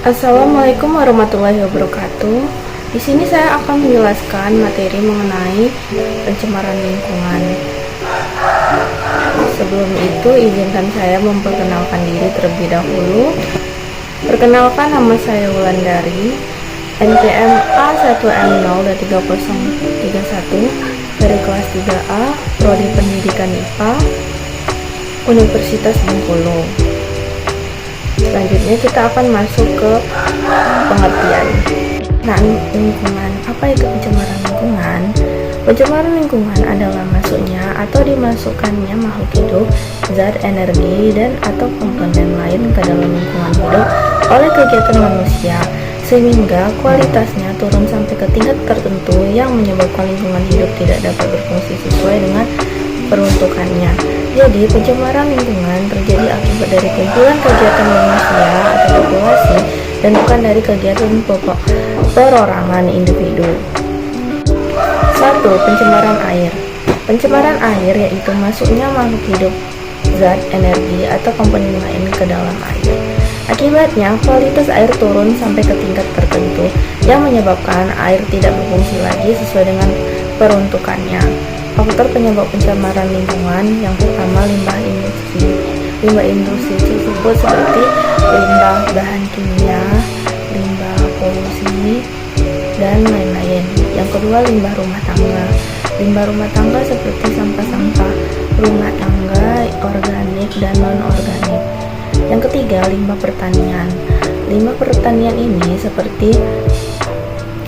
Assalamualaikum warahmatullahi wabarakatuh. Di sini saya akan menjelaskan materi mengenai pencemaran lingkungan. Sebelum itu, izinkan saya memperkenalkan diri terlebih dahulu. Perkenalkan, nama saya Wulandari, NPM A1M03031 dari kelas 3A, Prodi Pendidikan IPA, Universitas Bengkulu. Selanjutnya kita akan masuk ke pengertian. Lingkungan. Apa itu pencemaran lingkungan? Pencemaran lingkungan adalah masuknya atau dimasukkannya makhluk hidup, zat, energi, dan atau komponen lain ke dalam lingkungan hidup oleh kegiatan manusia, sehingga kualitasnya turun sampai ke tingkat tertentu yang menyebabkan lingkungan hidup tidak dapat berfungsi sesuai dengan peruntukannya. Jadi, pencemaran lingkungan terjadi akibat dari kumpulan kegiatan manusia atau populasi dan bukan dari kegiatan perorangan individu. 1. Pencemaran air. Pencemaran air yaitu masuknya makhluk hidup, zat, energi, atau komponen lain ke dalam air. Akibatnya, kualitas air turun sampai ke tingkat tertentu yang menyebabkan air tidak berfungsi lagi sesuai dengan peruntukannya. Faktor penyebab pencemaran lingkungan yang pertama, limbah industri. Limbah industri tersebut seperti limbah bahan kimia, limbah polusi, dan lain-lain. Yang kedua, limbah rumah tangga. Limbah rumah tangga seperti sampah-sampah rumah tangga, organik dan non-organik. Yang ketiga, limbah pertanian. Limbah pertanian ini seperti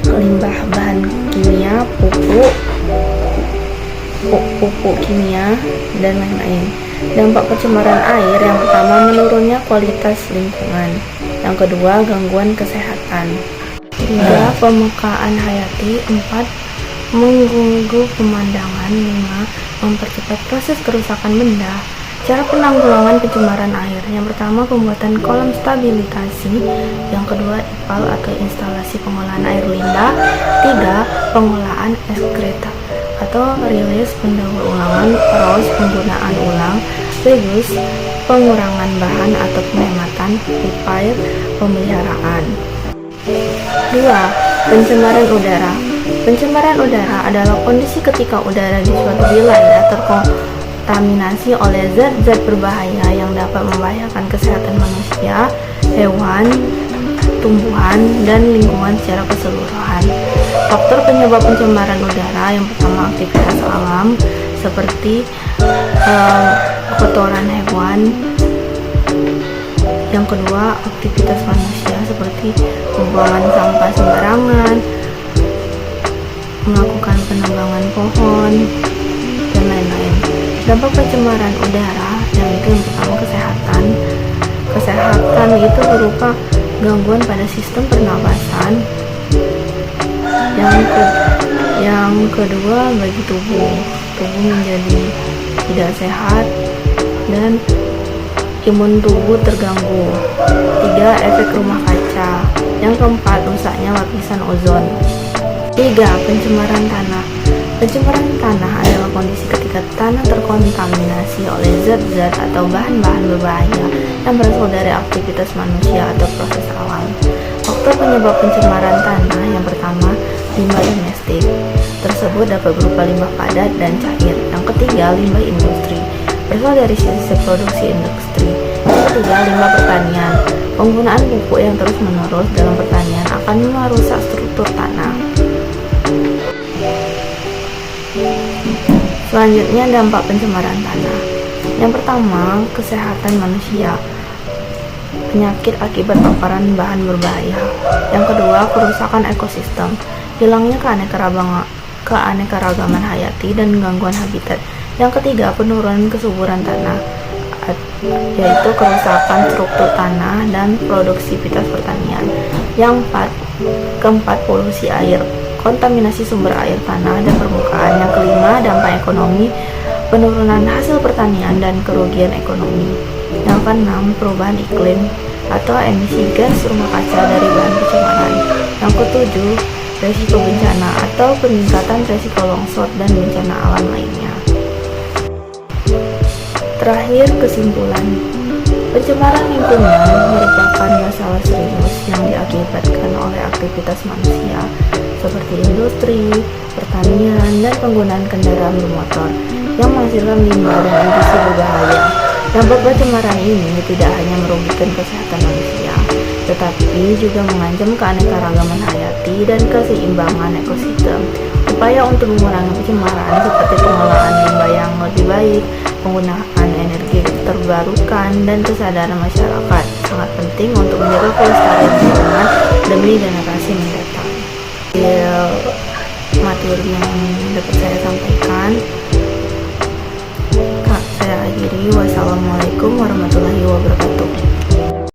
limbah bahan kimia, pupuk kimia, dan lain-lain. Dampak pencemaran air yang pertama, menurunnya kualitas lingkungan. Yang kedua, gangguan kesehatan. 3. Pemekaan hayati. 4. Mengganggu pemandangan. 5. Mempercepat proses kerusakan benda. Cara penanggulangan pencemaran air. Yang pertama, pembuatan kolam stabilisasi. Yang kedua, IPAL atau instalasi pengolahan air limbah. 3. Pengolahan ekskreta atau rilis pendaur ulangan, ROS penggunaan ulang, reuse pengurangan bahan atau penghematan, repair pemeliharaan. 2. Pencemaran udara. Pencemaran udara adalah kondisi ketika udara di suatu wilayah terkontaminasi oleh zat-zat berbahaya yang dapat membahayakan kesehatan manusia, hewan, tumbuhan, dan lingkungan secara keseluruhan. Faktor penyebab pencemaran udara yang pertama, aktivitas alam seperti kotoran hewan. Yang kedua, aktivitas manusia seperti pembuangan sampah sembarangan, melakukan penebangan pohon, dan lain-lain. Dampak pencemaran udara yang itu yang pertama, kesehatan. Kesehatan itu berupa gangguan pada sistem pernapasan. Yang kedua, bagi tubuh menjadi tidak sehat dan imun tubuh terganggu. 3. Efek rumah kaca. Yang keempat, rusaknya lapisan ozon. 3. Pencemaran tanah. Pencemaran tanah adalah kondisi ketika tanah terkontaminasi oleh zat-zat atau bahan-bahan berbahaya yang berasal dari aktivitas manusia atau proses alam. Faktor penyebab pencemaran tanah yang pertama, limbah domestik. Tersebut dapat berupa limbah padat dan cair. Yang ketiga, limbah industri, berasal dari sisi produksi industri. Yang ketiga, limbah pertanian. Penggunaan pupuk yang terus-menerus dalam pertanian akan merusak struktur tanah. Selanjutnya, dampak pencemaran tanah. Yang pertama, kesehatan manusia, penyakit akibat paparan bahan berbahaya. Yang kedua, kerusakan ekosistem, hilangnya keanekaragaman hayati dan gangguan habitat. Yang ketiga, penurunan kesuburan tanah, yaitu kerusakan struktur tanah dan produktivitas pertanian. Yang keempat, polusi air, kontaminasi sumber air tanah dan permukaan. Yang kelima, dampak ekonomi, penurunan hasil pertanian dan kerugian ekonomi. Yang keenam, perubahan iklim atau emisi gas rumah kaca dari bahan pencemaran. Yang ketujuh, resiko bencana atau peningkatan resiko longsor dan bencana alam lainnya. Terakhir, kesimpulan. Pencemaran lingkungan merupakan masalah aktivitas manusia seperti industri, pertanian, dan penggunaan kendaraan bermotor yang menghasilkan limbah dan emisi berbahaya. Dampak pencemaran ini tidak hanya merugikan kesehatan manusia, tetapi juga mengancam keanekaragaman hayati dan keseimbangan ekosistem. Upaya untuk mengurangi pencemaran seperti pengelolaan limbah yang lebih baik, penggunaan energi terbarukan, dan kesadaran masyarakat sangat penting untuk menjaga kelestarian lingkungan demi generasi mendatang. Materi yang dapat saya sampaikan, saya akhiri. Wassalamualaikum warahmatullahi wabarakatuh.